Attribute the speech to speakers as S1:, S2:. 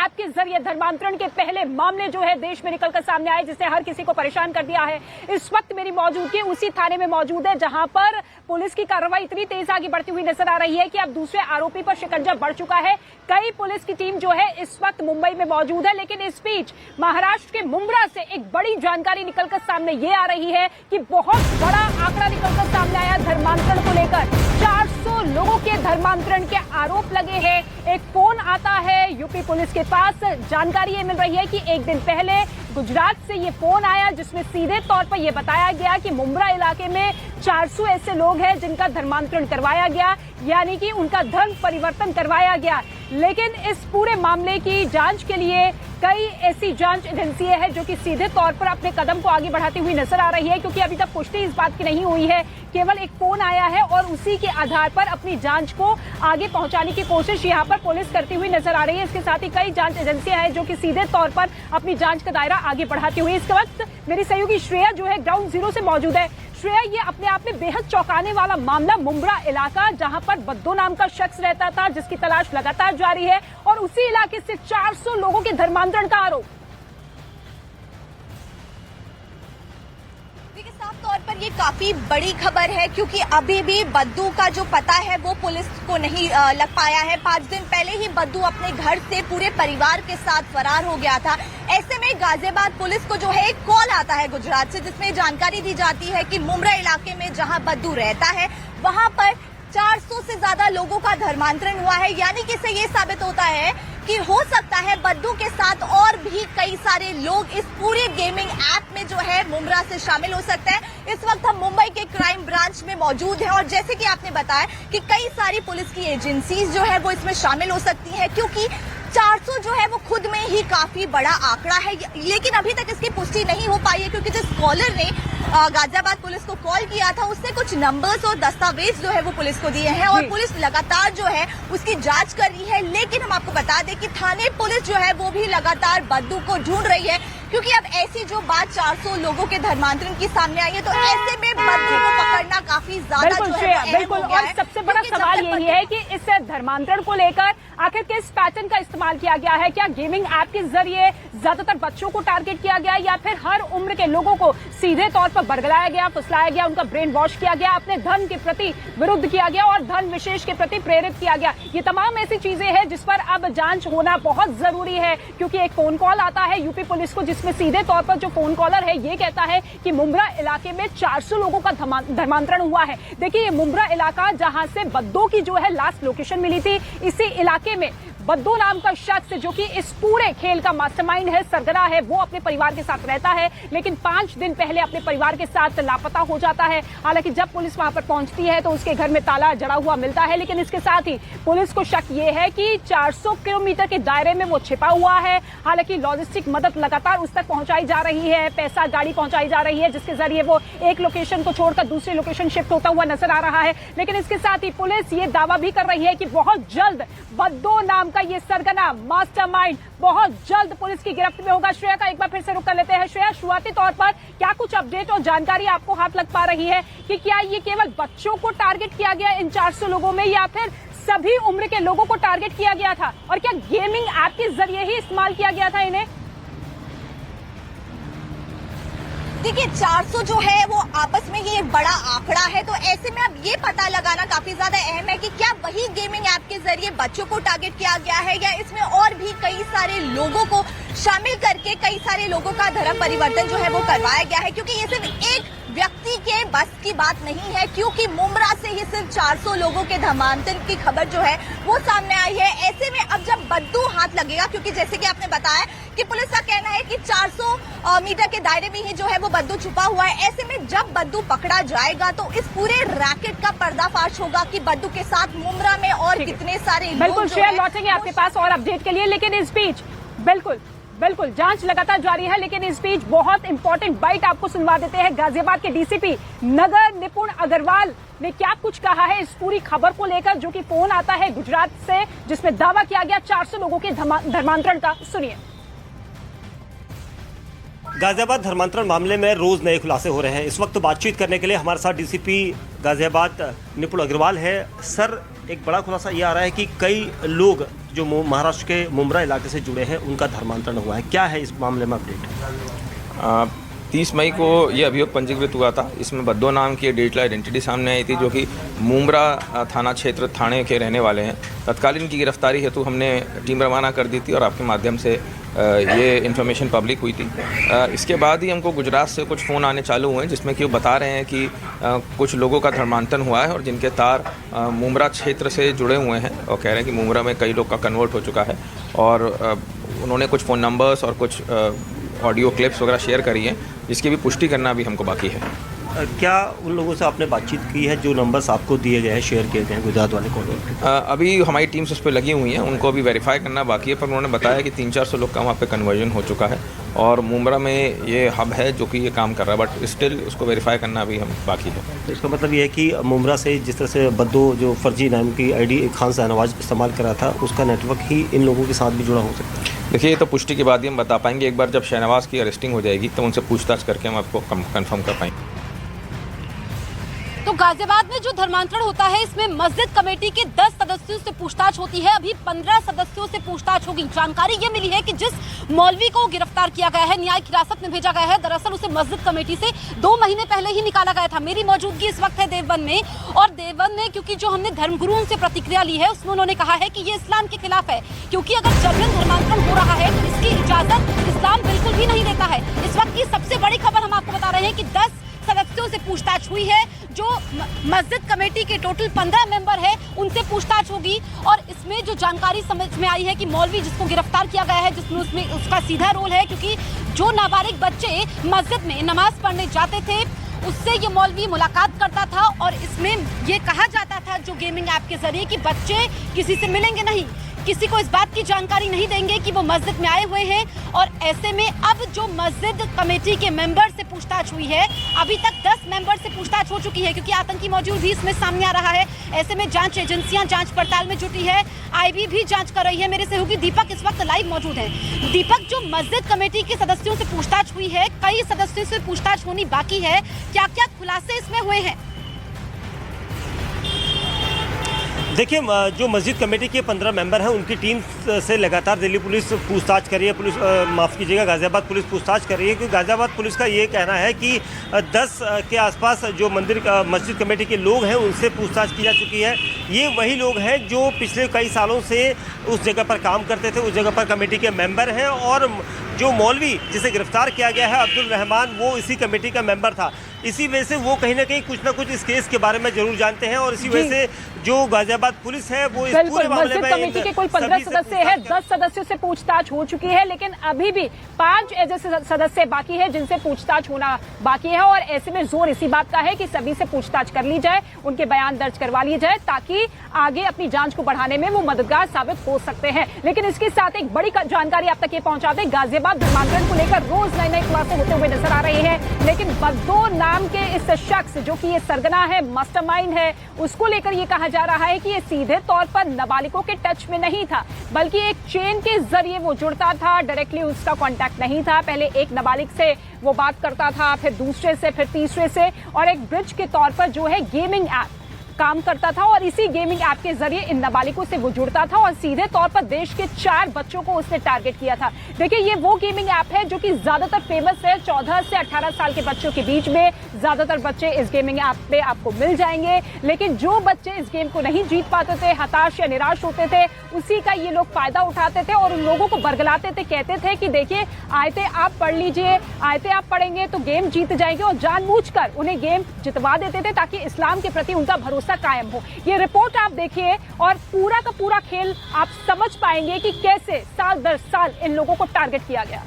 S1: App के जरिए धर्मांतरण के पहले मामले जो है देश में निकलकर सामने आए, जिसने हर किसी को परेशान कर दिया है। इस वक्त मेरी मौजूदगी उसी थाने में मौजूद है जहां पर पुलिस की कार्रवाई इतनी तेज आगे बढ़ती हुई नजर आ रही है कि अब दूसरे आरोपी पर शिकंजा बढ़ चुका है। कई पुलिस की टीम जो है इस वक्त मुंबई में मौजूद है, लेकिन इस बीच महाराष्ट्र के मुंब्रा से एक बड़ी जानकारी निकलकर सामने ये आ रही है कि बहुत बड़ा आंकड़ा निकलकर सामने आया धर्मांतरण को लेकर। 400 लोगों के धर्मांतरण के आरोप लगे हैं। एक फोन आता है यूपी पुलिस के पास, जानकारी ये मिल रही है कि एक दिन पहले गुजरात से ये फोन आया जिसमें सीधे तौर पर यह बताया गया कि मुंब्रा इलाके में 400 ऐसे लोग हैं जिनका धर्मांतरण करवाया गया, यानी कि उनका धर्म परिवर्तन करवाया गया। लेकिन इस पूरे मामले की जांच के लिए कई ऐसी जांच एजेंसियां हैं जो कि सीधे तौर पर अपने कदम को आगे बढ़ाती हुई नजर आ रही है, क्योंकि अभी तक पुष्टि इस बात की नहीं हुई है। केवल एक फोन आया है और उसी के आधार पर अपनी जांच को आगे पहुंचाने की कोशिश यहां पर पुलिस करती हुई नजर आ रही है। इसके साथ ही कई जांच एजेंसियां हैं जो कि सीधे तौर पर अपनी जांच का दायरा आगे बढ़ाती हुई। इस वक्त मेरी सहयोगी श्रेया जो है ग्राउंड जीरो से मौजूद है। श्रेया, ये अपने आप में बेहद चौंकाने वाला मामला, मुंब्रा इलाका जहां पर बद्दो नाम का शख्स रहता था जिसकी तलाश लगातार जारी है, और उसी इलाके से 400 लोगों के धर्मांतरण का आरोप।
S2: साफ तौर पर ये काफी बड़ी खबर है, क्योंकि अभी भी बद्दू का जो पता है वो पुलिस को नहीं लग पाया है। 5 दिन पहले ही बद्दू अपने घर से पूरे परिवार के साथ फरार हो गया था। ऐसे में गाजियाबाद पुलिस को जो है एक कॉल आता है गुजरात से, जिसमें जानकारी दी जाती है कि मुंब्रा इलाके में जहां बद्दू रहता है वहां पर 400 से ज्यादा लोगों का धर्मांतरण हुआ है। यानी कि इससे ये साबित होता है कि हो सकता है बद्दू के साथ और भी कई सारे लोग इस पूरे गेमिंग ऐप में जो है मुंब्रा से शामिल हो सकते हैं। इस वक्त हम मुंबई के क्राइम ब्रांच में मौजूद हैं, और जैसे कि आपने बताया कि कई सारी पुलिस की एजेंसीज जो है वो इसमें शामिल हो सकती हैं, क्योंकि 400 जो है वो खुद में ही काफी बड़ा आंकड़ा है। लेकिन अभी तक इसकी पुष्टि नहीं हो पाई है, क्योंकि जिस कॉलर ने गाजियाबाद पुलिस को कॉल किया था उसने कुछ नंबर्स और दस्तावेज जो है वो पुलिस को दिए हैं, और पुलिस लगातार जो है उसकी जांच कर रही है। लेकिन हम आपको बता दें कि थाने पुलिस जो है वो भी लगातार बद्दू को ढूंढ रही है, क्योंकि अब ऐसी जो बात 400 लोगों के धर्मांतरण की सामने आई है, तो ऐसे में बद्दू को पकड़ना काफी ज्यादा जो है
S1: बिल्कुल। और सबसे बड़ा सवाल यही है कि इस धर्मांतरण को लेकर आखिर किस पैटर्न का इस्तेमाल किया गया है। क्या गेमिंग ऐप के जरिए ज्यादातर बच्चों को टारगेट किया गया, या फिर हर उम्र के लोगों को सीधे तौर पर बरगलाया गया, फुसलाया गया, उनका ब्रेन वॉश किया गया, अपने धर्म के प्रति विरुद्ध किया गया और धर्म विशेष के प्रति प्रेरित किया गया। ये तमाम ऐसी चीजें हैं जिस पर अब जांच होना बहुत जरूरी है, क्योंकि एक फोन कॉल आता है यूपी पुलिस को जिसमें सीधे तौर पर जो फोन कॉलर है ये कहता है कि मुंब्रा इलाके में 400 लोगों का धर्मांतरण हुआ है। देखिए, ये मुंब्रा इलाका जहां से बद्दो की जो है लास्ट लोकेशन मिली थी, इसी इलाके में बद्दो नाम का शख्स जो कि इस पूरे खेल का मास्टरमाइंड है, सरगना है, वो अपने परिवार के साथ रहता है, लेकिन 5 दिन पहले अपने परिवार के साथ लापता हो जाता है। हालांकि जब पुलिस वहां पर पहुंचती है तो उसके घर में ताला जड़ा हुआ मिलता है, लेकिन इसके साथ ही पुलिस को शक ये है कि 400 किलोमीटर के दायरे में वो छिपा हुआ है। हालांकि लॉजिस्टिक मदद लगातार उस तक पहुंचाई जा रही है, पैसा गाड़ी पहुंचाई जा रही है, जिसके जरिए वो एक लोकेशन को छोड़कर दूसरी लोकेशन शिफ्ट होता हुआ नजर आ रहा है। लेकिन इसके साथ ही पुलिस ये दावा भी कर रही है कि बहुत जल्द बद्दो नाम का ये सरगना मास्टरमाइंड बहुत जल्द पुलिस की गिरफ्त में होगा। श्रेया का एक बार फिर से रुक कर लेते हैं। श्रेया, शुरुआती तौर पर क्या कुछ अपडेट और जानकारी आपको हाथ लग पा रही है कि क्या ये केवल बच्चों को टारगेट किया गया इन 400 लोगों में, या फिर सभी उम्र के लोगों को टारगेट किया गया था, और क्या गेमिंग ऐप के जरिए ही इस्तेमाल किया गया था इन्हें?
S2: देखिए, 400 जो है वो आपस में ही एक बड़ा आंकड़ा है, तो ऐसे में अब ये पता लगाना काफी ज्यादा अहम है कि क्या वही गेमिंग ऐप के जरिए बच्चों को टारगेट किया गया है, या इसमें और भी कई सारे लोगों को शामिल करके कई सारे लोगों का धर्म परिवर्तन जो है वो करवाया गया है। क्योंकि ये सिर्फ एक व्यक्ति के बस की बात नहीं है, क्योंकि मुंब्रा से ही सिर्फ 400 लोगों के धर्मांतरण की खबर जो है वो सामने आई है। ऐसे में अब जब बद्दू हाथ लगेगा, क्योंकि जैसे कि आपने बताया कि पुलिस का कहना है कि 400 मीटर के दायरे में ही जो है वो बद्दू छुपा हुआ है। ऐसे में जब बद्दू पकड़ा जाएगा तो इस पूरे रैकेट का पर्दाफाश होगा कि बद्दू के साथ मुंब्रा में और कितने सारे लोग।
S1: बिल्कुल श्रेया, लौटेंगे आपके पास और अपडेट के लिए, लेकिन इस बीच बिल्कुल जांच लगातार जारी है। लेकिन इस बीच बहुत इंपॉर्टेंट बाइट आपको सुनवा देते हैं। गाजियाबाद के डीसीपी नगर निपुण अग्रवाल ने क्या कुछ कहा है इस पूरी खबर को लेकर, जो कि फोन आता है गुजरात से जिसमें दावा किया गया 400 लोगों के धर्मांतरण का। सुनिए।
S3: गाजियाबाद धर्मांतरण मामले में रोज नए खुलासे हो रहे हैं। इस वक्त बातचीत करने के लिए हमारे साथ डीसीपी गाजियाबाद निपुण अग्रवाल है। सर, एक बड़ा खुलासा ये आ रहा है कि कई लोग जो महाराष्ट्र के मुंब्रा इलाके से जुड़े हैं उनका धर्मांतरण हुआ है। क्या है इस मामले में अपडेट?
S4: 30 मई को ये अभियोग पंजीकृत हुआ था। इसमें बद्दो नाम की डिजिटल आइडेंटिटी सामने आई थी, जो कि मुंब्रा थाना क्षेत्र थाने के रहने वाले हैं। तत्कालीन इनकी गिरफ्तारी हेतु हमने टीम रवाना कर दी थी और आपके माध्यम से ये इन्फॉर्मेशन पब्लिक हुई थी। इसके बाद ही हमको गुजरात से कुछ फ़ोन आने चालू हुए जिसमें कि वो बता रहे हैं कि कुछ लोगों का धर्मांतरण हुआ है और जिनके तार मुंब्रा क्षेत्र से जुड़े हुए हैं और कह रहे हैं कि मुंब्रा में कई लोग का कन्वर्ट हो चुका है। और उन्होंने कुछ फ़ोन नंबर्स और कुछ ऑडियो क्लिप्स वगैरह शेयर करी हैं, जिसकी भी पुष्टि करना भी हमको बाकी है।
S3: क्या उन लोगों से आपने बातचीत की है जो नंबर्स आपको दिए गए हैं, शेयर किए गए हैं गुजरात वाले को?
S4: अभी हमारी टीम्स उस पर लगी हुई हैं, उनको अभी वेरीफाई करना बाकी है। पर उन्होंने बताया कि 300-400 लोग का वहाँ पे कन्वर्जन हो चुका है और मुंब्रा में ये हब है जो कि ये काम कर रहा है, बट स्टिल उसको वेरीफाई करना अभी हम बाकी है।
S3: तो इसका मतलब ये है कि मुंब्रा से जिस तरह से बद्दो जो फर्जी नाम की ID खान शाहनवाज इस्तेमाल करा था, उसका नेटवर्क ही इन लोगों के साथ भी जुड़ा हो सकता है?
S4: देखिए, ये तो पुष्टि के बाद ही हम बता पाएंगे। एक बार जब शहनवाज की अरेस्टिंग हो जाएगी तो उनसे पूछताछ करके हम आपको कंफर्म कर पाएंगे।
S5: तो गाजियाबाद में जो धर्मांतरण होता है, इसमें मस्जिद कमेटी के 10 सदस्यों से पूछताछ होती है। अभी 15 सदस्यों से पूछताछ होगी। जानकारी ये मिली है कि जिस मौलवी को गिरफ्तार किया गया है, न्यायिक हिरासत में भेजा गया है, दरअसल उसे मस्जिद कमेटी से 2 महीने पहले ही निकाला गया था। मेरी मौजूदगी इस वक्त है देवबंद में, और देवबंद में क्योंकि जो हमने धर्मगुरुओं से प्रतिक्रिया ली है उसमें उन्होंने कहा है कि ये इस्लाम के खिलाफ है, क्योंकि अगर जबरन धर्मांतरण हो रहा है तो इसकी इजाजत इस्लाम बिल्कुल भी नहीं देता है। इस वक्त की सबसे बड़ी खबर हम आपको बता रहे हैं कि 10 सदस्यों से पूछताछ हुई है। जो मस्जिद कमेटी के टोटल 15 मेंबर है उनसे पूछताछ होगी। और इसमें जो जानकारी समझ में आई है कि मौलवी जिसको गिरफ्तार किया गया है, जिसमें उसमें उसका सीधा रोल है, क्योंकि जो नाबालिग बच्चे मस्जिद में नमाज पढ़ने जाते थे उससे ये मौलवी मुलाकात करता था। और इसमें ये कहा जाता था जो गेमिंग ऐप के जरिए कि बच्चे किसी से मिलेंगे नहीं, किसी को इस बात की जानकारी नहीं देंगे कि वो मस्जिद में आए हुए हैं। और ऐसे में अब जो मस्जिद कमेटी के मेंबर से पूछताछ हुई है, अभी तक 10 मेंबर से पूछताछ हो चुकी है, क्योंकि आतंकी मौजूद भी इसमें सामने आ रहा है। ऐसे में जांच एजेंसियां जांच पड़ताल में जुटी है, IB भी जांच कर रही है। मेरे सहयोगी दीपक इस वक्त लाइव मौजूद है। दीपक, जो मस्जिद कमेटी के सदस्यों से पूछताछ हुई है, कई सदस्यों से पूछताछ होनी बाकी है, क्या क्या खुलासे इसमें हुए हैं?
S3: देखिए, जो मस्जिद कमेटी के 15 मेंबर हैं उनकी टीम से लगातार दिल्ली पुलिस पूछताछ कर रही है। पुलिस माफ़ कीजिएगा, गाज़ियाबाद पुलिस पूछताछ कर रही है, क्योंकि गाज़ियाबाद पुलिस का ये कहना है कि 10 के आसपास जो मस्जिद कमेटी के लोग हैं उनसे पूछताछ की जा चुकी है। ये वही लोग हैं जो पिछले कई सालों से उस जगह पर काम करते थे, उस जगह पर कमेटी के मेंबर हैं। और जो मौलवी जिसे गिरफ्तार किया गया है अब्दुल रहमान, वो इसी कमेटी का मेंबर था। इसी वजह से वो कहीं ना कहीं कुछ ना कुछ इस केस के बारे में जरूर जानते हैं। और इसी वजह से जो गाजियाबाद पुलिस है वो इस पूरे मामले में
S1: कमेटी के कुल 15 सदस्य हैं, 10 सदस्यों से पूछताछ हो चुकी है, लेकिन अभी भी 5 ऐसे सदस्य बाकी है जिनसे पूछताछ होना बाकी है। और ऐसे में जोर इसी बात का है कि सभी से पूछताछ कर ली जाए, उनके बयान दर्ज करवा लिए जाए, ताकि आगे अपनी जांच को बढ़ाने में वो मददगार साबित हो सकते हैं। लेकिन इसके साथ एक बड़ी जानकारी आप तक ये पहुंचा दें, गाजियाबाद धर्मांतरण को लेकर रोज नए खुलासे होते हुए नजर आ रहे हैं। लेकिन बद्दो नाम के इस शख्स जो कि ये सरगना है, मास्टरमाइंड है, उसको लेकर ये कहा जा रहा है कि ये सीधे तौर पर नाबालिगों के टच में नहीं था, बल्कि एक चेन के जरिए वो जुड़ता था। डायरेक्टली उसका कांटेक्ट नहीं था। पहले एक नाबालिग से वो बात करता था, फिर दूसरे से, फिर तीसरे से, और एक ब्रिज के तौर पर जो है गेमिंग ऐप काम करता था। और इसी गेमिंग ऐप के जरिए इन नाबालिगों से वो जुड़ता था और सीधे तौर पर देश के 4 बच्चों को उसने टारगेट किया था। देखिए, ये वो गेमिंग ऐप है जो कि ज्यादातर फेमस है 14 से 18 साल के बच्चों के बीच में। ज्यादातर बच्चे इस गेमिंग ऐप पे आपको मिल जाएंगे, लेकिन जो बच्चे इस गेम को नहीं जीत पाते थे, हताश या निराश होते थे, उसी का ये लोग फायदा उठाते थे और उन लोगों को बरगलाते थे। कहते थे कि देखिए, आयते आप पढ़ लीजिए, आयते आप पढ़ेंगे तो गेम जीत जाएंगे, और जानबूझकर उन्हें गेम जितवा देते थे ताकि इस्लाम के प्रति उनका भरोसा कायम हो। ये रिपोर्ट आप देखिए और पूरा का पूरा खेल आप समझ पाएंगे कि कैसे साल दर साल इन लोगों को टारगेट किया गया।